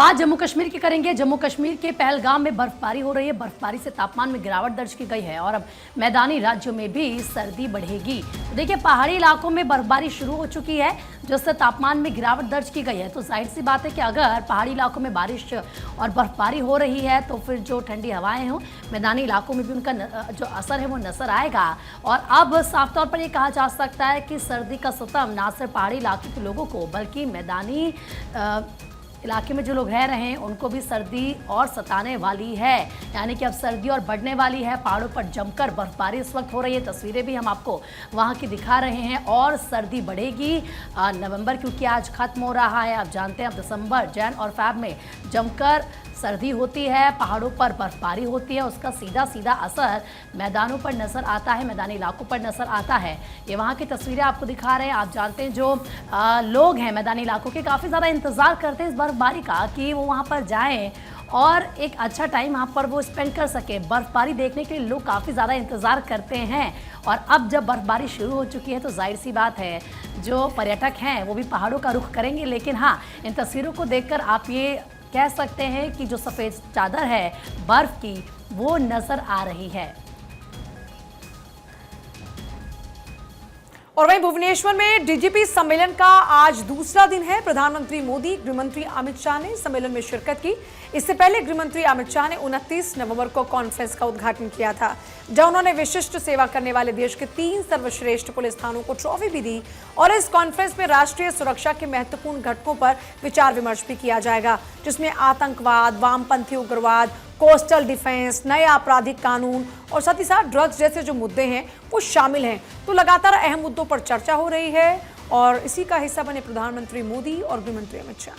बात जम्मू कश्मीर की करेंगे। जम्मू कश्मीर के पहलगाम में बर्फबारी हो रही है। बर्फबारी से तापमान में गिरावट दर्ज की गई है और अब मैदानी राज्यों में भी सर्दी बढ़ेगी। तो देखिए, पहाड़ी इलाकों में बर्फबारी शुरू हो चुकी है, जिससे तापमान में गिरावट दर्ज की गई है। तो जाहिर सी बात है कि अगर पहाड़ी इलाकों में बारिश और बर्फबारी हो रही है तो फिर जो ठंडी हवाएं हों, मैदानी इलाकों में भी उनका जो असर है वो नजर आएगा। और अब साफ तौर पर ये कहा जा सकता है कि सर्दी का सितम ना सिर्फ पहाड़ी इलाके के लोगों को बल्कि मैदानी इलाके में जो लोग रह रहे हैं उनको भी सर्दी और सताने वाली है। यानी कि अब सर्दी और बढ़ने वाली है। पहाड़ों पर जमकर बर्फबारी इस वक्त हो रही है। तस्वीरें भी हम आपको वहां की दिखा रहे हैं और सर्दी बढ़ेगी। नवंबर क्योंकि आज खत्म हो रहा है, आप जानते हैं अब दिसंबर, जैन और फैब में जमकर सर्दी होती है, पहाड़ों पर बर्फबारी होती है। उसका सीधा सीधा असर मैदानों पर नजर आता है, मैदानी इलाकों पर नजर आता है। ये वहाँ की तस्वीरें आपको दिखा रहे हैं। आप जानते हैं जो लोग हैं मैदानी इलाकों के, काफ़ी ज़्यादा इंतज़ार करते हैं इस बर्फबारी का कि वो वहाँ पर जाएं और एक अच्छा टाइम वहाँ पर वो स्पेंड कर सके। बर्फबारी देखने के लिए लोग काफ़ी ज़्यादा इंतज़ार करते हैं और अब जब बर्फबारी शुरू हो चुकी है तो जाहिर सी बात है जो पर्यटक हैं वो भी पहाड़ों का रुख करेंगे। लेकिन हाँ, इन तस्वीरों को देखकर आप ये कह सकते हैं कि जो सफ़ेद चादर है बर्फ की वो नजर आ रही है। और वहीं भुवनेश्वर में डीजीपी सम्मेलन का आज दूसरा दिन है। प्रधानमंत्री मोदी, गृहमंत्री अमित शाह ने सम्मेलन में शिरकत की। इससे पहले गृहमंत्री अमित शाह ने 29 नवंबर को कॉन्फ्रेंस का उद्घाटन किया था, जहां उन्होंने विशिष्ट सेवा करने वाले देश के 3 सर्वश्रेष्ठ पुलिस थानों को ट्रॉफी भी दी। और इस कॉन्फ्रेंस में राष्ट्रीय सुरक्षा के महत्वपूर्ण घटकों पर विचार विमर्श भी किया जाएगा, जिसमें आतंकवाद, वामपंथी उग्रवाद, कोस्टल डिफेंस, नए आपराधिक कानून और साथ ही साथ ड्रग्स जैसे जो मुद्दे हैं वो शामिल हैं। तो लगातार अहम मुद्दों पर चर्चा हो रही है और इसी का हिस्सा बने प्रधानमंत्री मोदी और गृहमंत्री अमित शाह।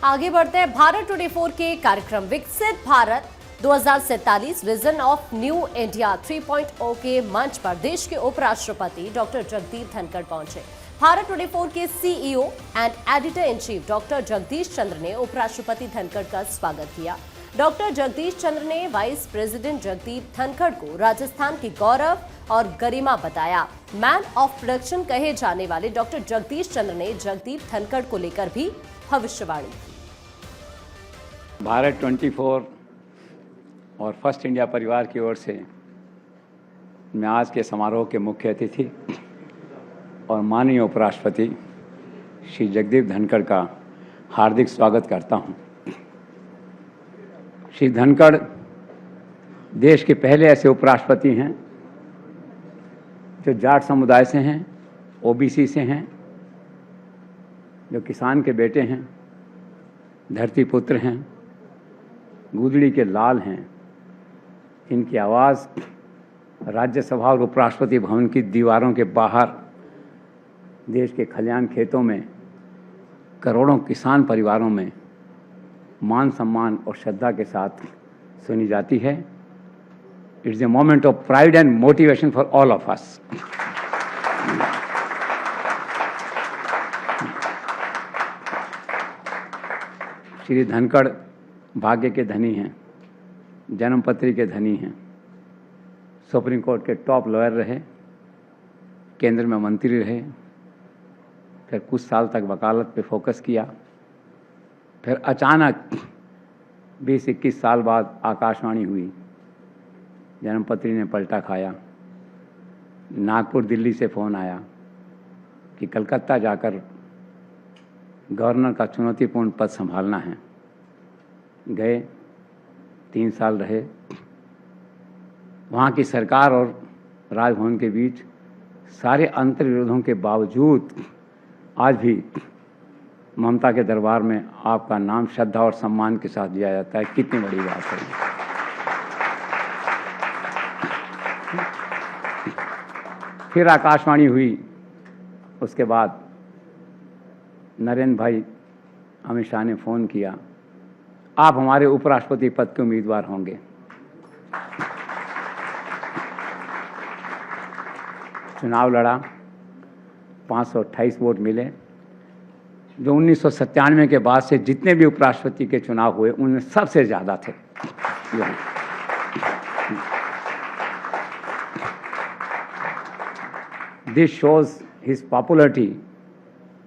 आगे बढ़ते हैं भारत 24 के कार्यक्रम विकसित Bharat 2047 vision of new India 3.0 के मंच पर देश के उपराष्ट्रपति डॉक्टर जगदीप धनखड़ पहुंचे। भारत 24 के CEO and editor in chief doctor Jagdish Chandra ने उपराष्ट्रपति धनखड़ का स्वागत किया। डॉक्टर जगदीश चंद्र ने वाइस प्रेसिडेंट जगदीप धनखड़ को राजस्थान की गौरव और गरिमा बताया। मैन ऑफ प्रोडक्शन कहे जाने वाले डॉक्टर जगदीश चंद्र ने जगदीप धनखड़ को लेकर भी भविष्यवाणी की। भारत 24 और फर्स्ट इंडिया परिवार की ओर से मैं आज के समारोह के मुख्य अतिथि और माननीय उपराष्ट्रपति श्री जगदीप धनखड़ का हार्दिक स्वागत करता हूं। श्री धनखड़ देश के पहले ऐसे उपराष्ट्रपति हैं जो जाट समुदाय से हैं, ओबीसी से हैं, जो किसान के बेटे हैं, धरती पुत्र हैं, गुदड़ी के लाल हैं, इनकी आवाज़ राज्यसभा और उपराष्ट्रपति भवन की दीवारों के बाहर देश के खलिहान खेतों में करोड़ों किसान परिवारों में मान सम्मान और श्रद्धा के साथ सुनी जाती है। It's a moment of pride and motivation for all of us. Shri Dhankhar भाग्य के धनी हैं, जन्मपत्री के धनी हैं, सुप्रीम कोर्ट के टॉप लॉयर रहे, केंद्र में मंत्री रहे, फिर कुछ साल तक वकालत पे फोकस किया, फिर अचानक 20-21 साल बाद आकाशवाणी हुई, जन्मपत्री ने पलटा खाया। नागपुर दिल्ली से फ़ोन आया कि कलकत्ता जाकर गवर्नर का चुनौतीपूर्ण पद संभालना है। गए, 3 साल रहे। वहाँ की सरकार और राजभवन के बीच सारे अंतर्विरोधों के बावजूद आज भी ममता के दरबार में आपका नाम श्रद्धा और सम्मान के साथ दिया जाता है। कितनी बड़ी बात है। फिर आकाशवाणी हुई, उसके बाद नरेंद्र भाई अमित शाह ने फ़ोन किया, आप हमारे उपराष्ट्रपति पद के उम्मीदवार होंगे। चुनाव लड़ा, 528 वोट मिले, जो 1997 के बाद से जितने भी उपराष्ट्रपति के चुनाव हुए उनमें सबसे ज़्यादा थे। This shows his popularity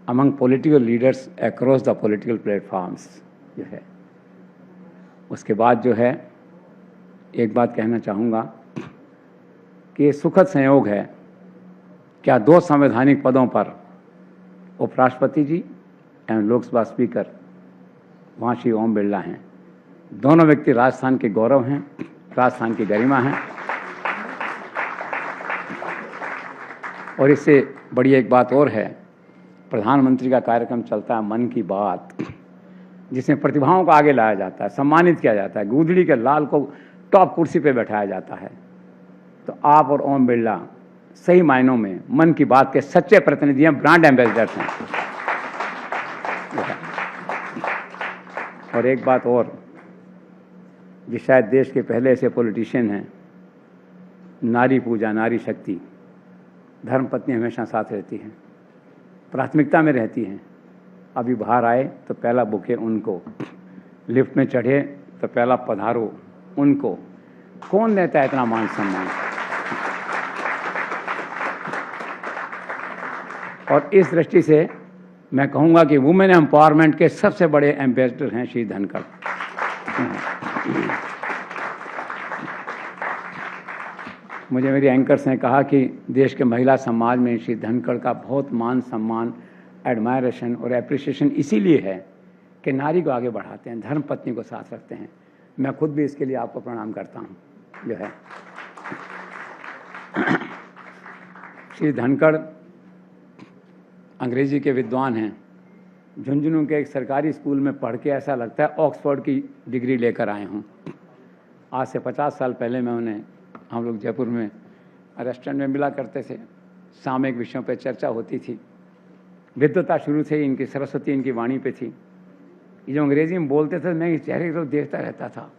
among political leaders across the political platforms. जो है। उसके बाद जो है एक बात कहना चाहूँगा कि सुखद संयोग है, क्या 2 संवैधानिक पदों पर उपराष्ट्रपति जी एवं लोकसभा स्पीकर वहाँ श्री ओम बिरला हैं। दोनों व्यक्ति राजस्थान के गौरव हैं, राजस्थान की गरिमा हैं। और इससे बड़ी एक बात और है, प्रधानमंत्री का कार्यक्रम चलता है मन की बात, जिसमें प्रतिभाओं को आगे लाया जाता है, सम्मानित किया जाता है, गूंदड़ी के लाल को टॉप कुर्सी पे बैठाया जाता है। तो आप और ओम बिरला सही मायनों में मन की बात के सच्चे प्रतिनिधि हैं, ब्रांड एम्बेसडर्स हैं। और एक बात और, जो शायद देश के पहले ऐसे पॉलिटिशियन हैं, नारी पूजा, नारी शक्ति, धर्मपत्नी हमेशा साथ रहती हैं, प्राथमिकता में रहती हैं। अभी बाहर आए तो पहला बुके उनको, लिफ्ट में चढ़े तो पहला पधारो उनको। कौन देता है इतना मान सम्मान? और इस दृष्टि से मैं कहूँगा कि वुमेन एम्पावरमेंट के सबसे बड़े एम्बेसडर हैं श्री धनखड़। मुझे मेरी एंकर्स ने कहा कि देश के महिला समाज में श्री धनखड़ का बहुत मान सम्मान, एडमायरेशन और एप्रिसिएशन इसीलिए है कि नारी को आगे बढ़ाते हैं, धर्मपत्नी को साथ रखते हैं। मैं खुद भी इसके लिए आपको प्रणाम करता हूँ। जो है श्री धनखड़ अंग्रेजी के विद्वान हैं। झुंझुनू के एक सरकारी स्कूल में पढ़ के ऐसा लगता है ऑक्सफोर्ड की डिग्री लेकर आए हूँ। आज से 50 साल पहले मैं उन्हें, हम लोग जयपुर में रेस्टोरेंट में मिला करते थे, सामयिक विषयों पर चर्चा होती थी। विद्वता शुरू से ही इनकी, सरस्वती इनकी वाणी पे थी। ये जो अंग्रेजी में बोलते थे, मैं इस चेहरे को देखता रहता था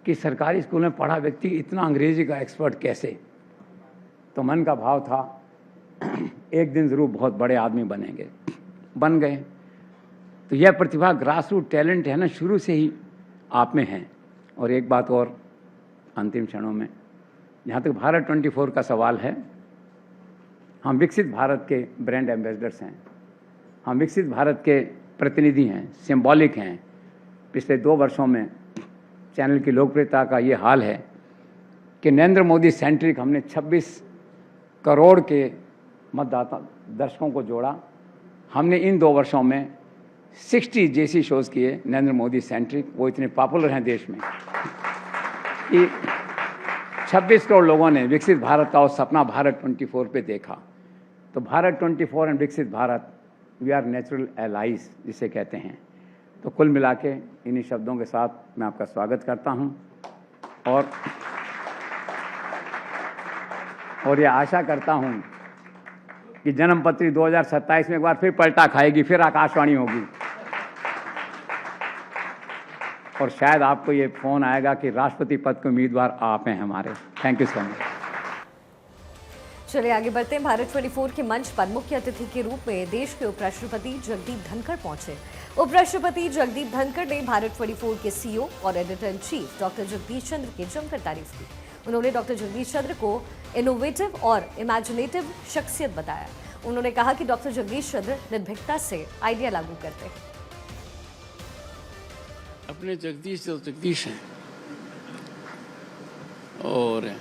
कि सरकारी स्कूल में पढ़ा व्यक्ति इतना अंग्रेजी का एक्सपर्ट कैसे। तो मन का भाव था एक दिन ज़रूर बहुत बड़े आदमी बनेंगे, बन गए। तो यह प्रतिभा, ग्रास रूट टैलेंट है ना, शुरू से ही आप में है। और एक बात और अंतिम क्षणों में, जहाँ तक भारत 24 का सवाल है, हम विकसित भारत के ब्रांड एम्बेसडर्स हैं, हम विकसित भारत के प्रतिनिधि हैं, सिंबॉलिक हैं। पिछले 2 वर्षों में चैनल की लोकप्रियता का ये हाल है कि नरेंद्र मोदी सेंट्रिक हमने 26 करोड़ के मतदाता दर्शकों को जोड़ा। हमने इन 2 वर्षों में 60 जैसी शोज़ किए नरेंद्र मोदी सेंट्रिक। वो इतने पॉपुलर हैं देश में कि 26 करोड़ लोगों ने विकसित भारत का और सपना भारत 24 पे देखा। तो भारत 24 एंड विकसित Bharat, we are natural allies जिसे कहते हैं। तो कुल मिला के इन्हीं शब्दों के साथ मैं आपका स्वागत करता हूं और ये आशा करता हूं कि जन्मपत्री 2027 में एक बार फिर पलटा खाएगी, फिर आकाशवाणी होगी और शायद आपको ये फोन आएगा कि राष्ट्रपति पद के उम्मीदवार आप हैं हमारे। Thank you so much. चलिए आगे बढ़ते हैं। भारत 24 के मंच पर मुख्य अतिथि के रूप में देश के उपराष्ट्रपति जगदीप धनखड़ पहुंचे। उपराष्ट्रपति जगदीप धनखड़ ने भारत 24 के सीईओ और editor in chief doctor Jagdish Chandra की जमकर तारीफ की। उन्होंने डॉक्टर जगदीश चंद्र को इनोवेटिव और इमेजिनेटिव शख्सियत बताया। उन्होंने कहा कि डॉक्टर जगदीश चंद्र निर्भीकता से आइडिया लागू करते हैं। अपने जगदीश जो जगदीश हैं और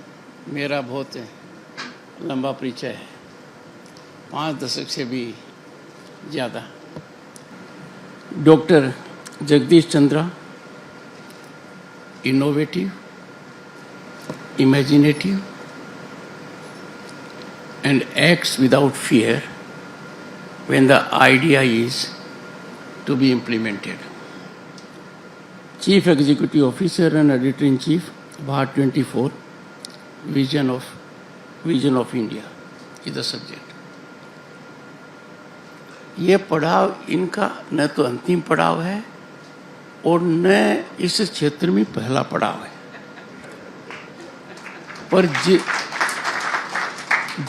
मेरा बहुत लंबा परिचय है, 5 दशक से भी ज़्यादा। Doctor Jagdish Chandra innovative, imaginative and acts without fear when the idea is to be implemented. Chief Executive Officer and Editor-in-Chief, Bharat 24, Vision of India is the subject. ये पड़ाव इनका न तो अंतिम पड़ाव है और न इस क्षेत्र में पहला पड़ाव है, पर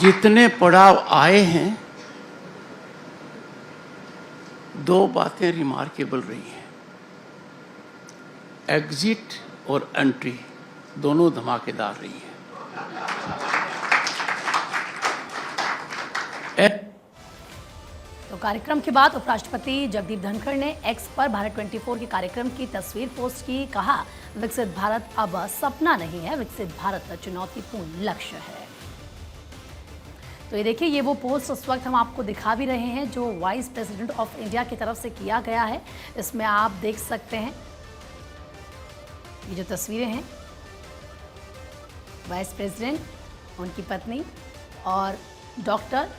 जितने पड़ाव आए हैं 2 बातें रिमार्केबल रही हैं। एग्जिट और एंट्री दोनों धमाकेदार रही है। तो कार्यक्रम के बाद उपराष्ट्रपति जगदीप धनखड़ ने एक्स पर भारत 24 के कार्यक्रम की तस्वीर पोस्ट की। कहा, विकसित भारत अब सपना नहीं है, विकसित भारत चुनौतीपूर्ण लक्ष्य है। तो ये देखिए, ये वो पोस्ट उस वक्त हम आपको दिखा भी रहे हैं जो वाइस प्रेसिडेंट ऑफ इंडिया की तरफ से किया गया है। इसमें आप देख सकते हैं ये जो तस्वीरें हैं, वाइस प्रेसिडेंट, उनकी पत्नी और डॉक्टर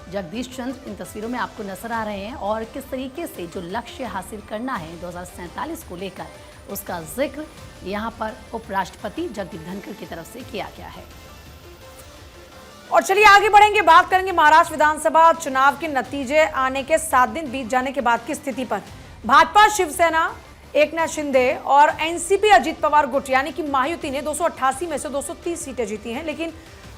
जगदीश चंद्र इन तस्वीरों में आपको नजर आ रहे हैं और किस तरीके से जो लक्ष्य हासिल करना है 2047 को लेकर उसका जिक्र यहाँ पर उपराष्ट्रपति जगदीप धनखड़ की तरफ से किया गया है। और चलिए आगे बढ़ेंगे, बात करेंगे महाराष्ट्र विधानसभा चुनाव के नतीजे आने के 7 दिन बीत जाने के बाद की स्थिति पर। भाजपा, शिवसेना, एकनाथ शिंदे और एनसीपी अजित पवार गुट यानी कि महायुति ने 288 में से 230 सीटें जीती हैं। लेकिन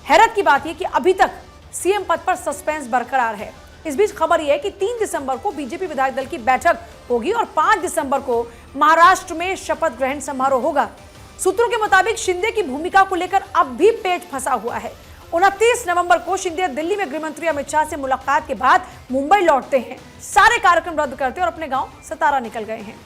हैरत की बात यह कि अभी तक सीएम पद पर सस्पेंस बरकरार है। इस बीच खबर यह है कि 3 दिसंबर को बीजेपी विधायक दल की बैठक होगी और 5 दिसंबर को महाराष्ट्र में शपथ ग्रहण समारोह होगा। सूत्रों के मुताबिक शिंदे की भूमिका को लेकर अब भी पेच फंसा हुआ है। 29 नवंबर को शिंदे दिल्ली में गृहमंत्री अमित शाह से मुलाकात के बाद मुंबई लौटते हैं। सारे कार्यक्रम रद्द करते और अपने गांव सतारा निकल गए हैं।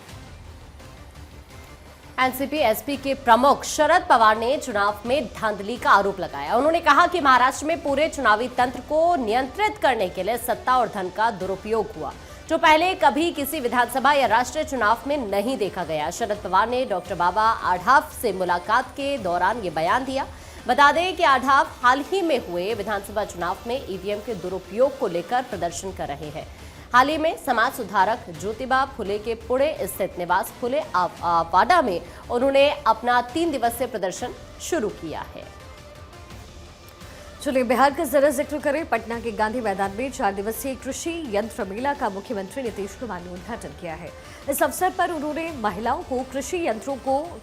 एनसीपी एसपी के प्रमुख शरद पवार ने चुनाव में धांधली का आरोप लगाया। उन्होंने कहा कि महाराष्ट्र में पूरे चुनावी तंत्र को नियंत्रित करने के लिए सत्ता और धन का दुरुपयोग हुआ, जो पहले कभी किसी विधानसभा या राष्ट्रीय चुनाव में नहीं देखा गया। शरद पवार ने डॉक्टर बाबा आढाव से मुलाकात के दौरान ये बयान दिया। बता दें कि आढाव हाल ही में हुए विधानसभा चुनाव में ईवीएम के दुरुपयोग को लेकर प्रदर्शन कर रहे हैं। हाल ही में समाज सुधारक ज्योतिबा फुले के पुणे स्थित निवास फुले वाडा में उन्होंने अपना 3 दिवसीय प्रदर्शन शुरू किया है। चलिए बिहार का जरा जिक्र करें। पटना के गांधी मैदान में 4 दिवसीय कृषि यंत्र मेला का मुख्यमंत्री नीतीश कुमार ने उद्घाटन किया है। इस अवसर पर उन्होंने महिलाओं को कृषि यंत्रों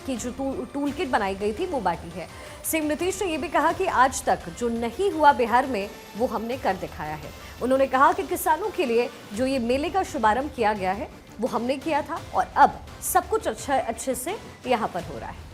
की जो टूल किट बनाई गई थी वो बांटी है। सीएम नीतीश ने यह भी कहा कि आज तक जो नहीं हुआ बिहार में वो हमने कर दिखाया है। उन्होंने कहा कि किसानों के लिए जो ये मेले का शुभारंभ किया गया है वो हमने किया था और अब सब कुछ अच्छे से यहाँ पर हो रहा है।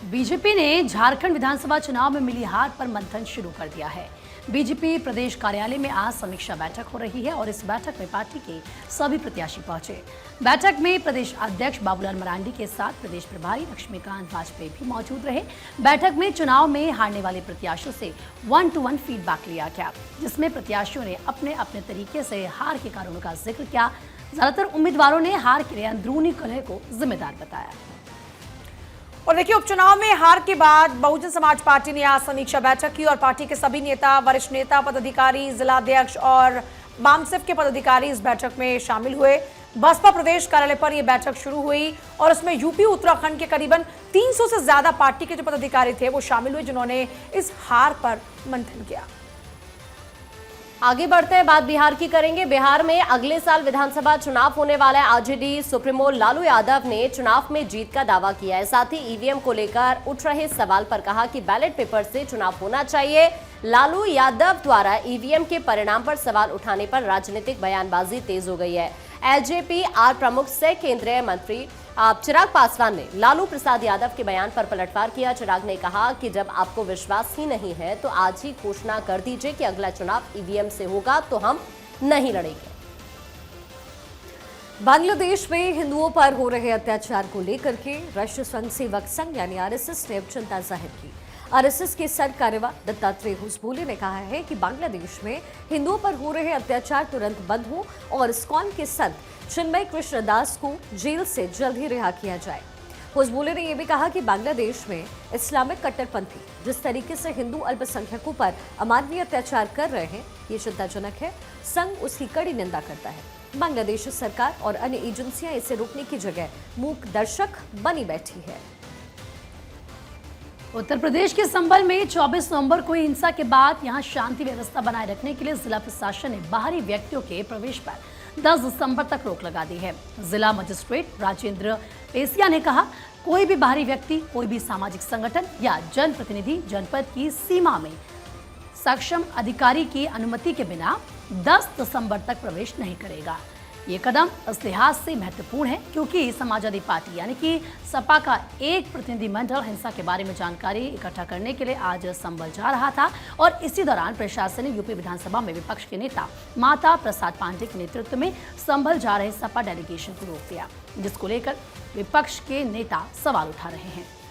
बीजेपी ने झारखंड विधानसभा चुनाव में मिली हार पर मंथन शुरू कर दिया है। बीजेपी प्रदेश कार्यालय में आज समीक्षा बैठक हो रही है और इस बैठक में पार्टी के सभी प्रत्याशी पहुंचे। बैठक में प्रदेश अध्यक्ष बाबूलाल मरांडी के साथ प्रदेश प्रभारी लक्ष्मीकांत वाजपेयी भी मौजूद रहे। बैठक में चुनाव में हारने वाले प्रत्याशियों से 1-to-1 फीडबैक लिया गया, जिसमें प्रत्याशियों ने अपने अपने तरीके से हार के कारणों का जिक्र किया। ज्यादातर उम्मीदवारों ने हार के लिए अंदरूनी कलह को जिम्मेदार बताया। और देखिए, उपचुनाव में हार के बाद बहुजन समाज पार्टी ने आज समीक्षा बैठक की और पार्टी के सभी नेता, वरिष्ठ नेता, पदाधिकारी, जिलाध्यक्ष और बामसेफ के पदाधिकारी इस बैठक में शामिल हुए। बसपा प्रदेश कार्यालय पर यह बैठक शुरू हुई और इसमें यूपी, उत्तराखंड के करीबन 300 से ज्यादा पार्टी के जो पदाधिकारी थे वो शामिल हुए, जिन्होंने इस हार पर मंथन किया। आगे बढ़ते हैं, बात बिहार की करेंगे। बिहार में अगले साल विधानसभा चुनाव होने वाला है। आरजेडी सुप्रीमो लालू यादव ने चुनाव में जीत का दावा किया है। साथ ही ईवीएम को लेकर उठ रहे सवाल पर कहा कि बैलेट पेपर से चुनाव होना चाहिए। लालू यादव द्वारा ईवीएम के परिणाम पर सवाल उठाने पर राजनीतिक बयानबाजी तेज हो गई है। एलजेपी आर प्रमुख से केंद्रीय मंत्री चिराग पासवान ने लालू प्रसाद यादव के बयान पर पलटवार किया। चिराग ने कहा कि जब आपको विश्वास ही नहीं है तो आज ही घोषणा कर दीजिए कि अगला चुनाव ईवीएम से होगा तो हम नहीं लड़ेंगे। बांग्लादेश में हिंदुओं पर हो रहे अत्याचार को लेकर के राष्ट्रीय स्वयंसेवक संघ यानी आरएसएस ने अब चिंता जाहिर की। आरएसएस के सरकार्यवाह दत्तात्रेय हुसबोले ने कहा है कि बांग्लादेश में हिंदुओं पर हो रहे अत्याचार तुरंत बंद हो और इस्कॉन के संत चिन्मय कृष्ण दास को जेल से जल्द ही रिहा किया जाए। हुसबोले ने यह भी कहा कि बांग्लादेश में इस्लामिक कट्टरपंथी जिस तरीके से हिंदू अल्पसंख्यकों पर अमानवीय अत्याचार कर रहे हैं ये चिंताजनक है। संघ उसकी कड़ी निंदा करता है। बांग्लादेश सरकार और अन्य एजेंसियां इसे रोकने की जगह मूक दर्शक बनी बैठी है। उत्तर प्रदेश के संभल में 24 नवंबर को हिंसा के बाद यहां शांति व्यवस्था बनाए रखने के लिए जिला प्रशासन ने बाहरी व्यक्तियों के प्रवेश पर 10 दिसंबर तक रोक लगा दी है। जिला मजिस्ट्रेट राजेंद्र पेसिया ने कहा, कोई भी बाहरी व्यक्ति, कोई भी सामाजिक संगठन या जनप्रतिनिधि जनपद की सीमा में सक्षम अधिकारी की अनुमति के बिना 10 दिसंबर तक प्रवेश नहीं करेगा। ये कदम इस लिहाज से महत्वपूर्ण है क्योंकि समाजवादी पार्टी यानी कि सपा का एक प्रतिनिधिमंडल हिंसा के बारे में जानकारी इकट्ठा करने के लिए आज संभल जा रहा था और इसी दौरान प्रशासन ने यूपी विधानसभा में विपक्ष के नेता माता प्रसाद पांडे के नेतृत्व में संभल जा रहे सपा डेलीगेशन को रोक दिया, जिसको लेकर विपक्ष के नेता सवाल उठा रहे हैं।